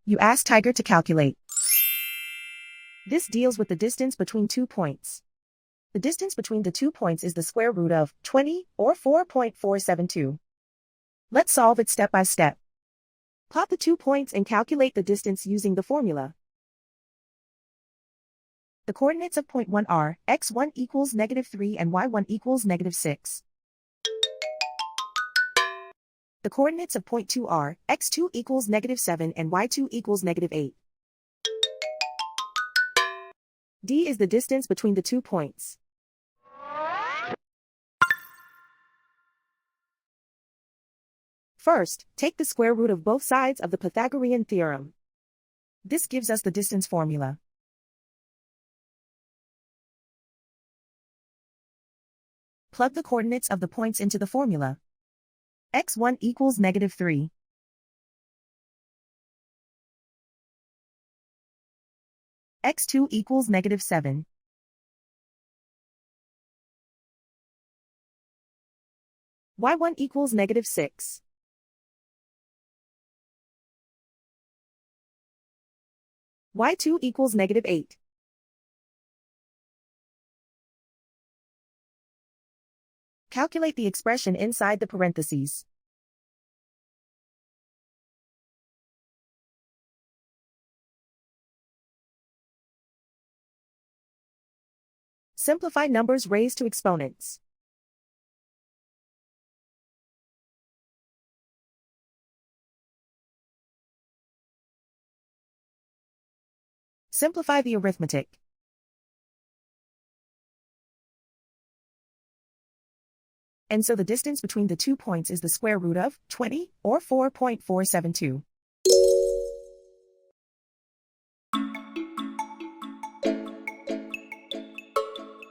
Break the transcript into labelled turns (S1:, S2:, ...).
S1: You ask Tiger to calculate. This deals with the distance between 2 points. The distance between the 2 points is the square root of 20, or 4.472. Let's solve it step by step. Plot the 2 points and calculate the distance using the formula. The coordinates of point 1 are x1 equals -3 and y1 equals -6. The coordinates of point 2 are x2 equals -7 and y2 equals -8. D is the distance between the 2 points. First, take the square root of both sides of the Pythagorean theorem. This gives us the distance formula. Plug the coordinates of the points into the formula. x1 equals -3. x2 equals -7. y1 equals -6. y2 equals -8. Calculate the expression inside the parentheses. Simplify numbers raised to exponents. Simplify the arithmetic. And so the distance between the 2 points is the square root of 20, or 4.472.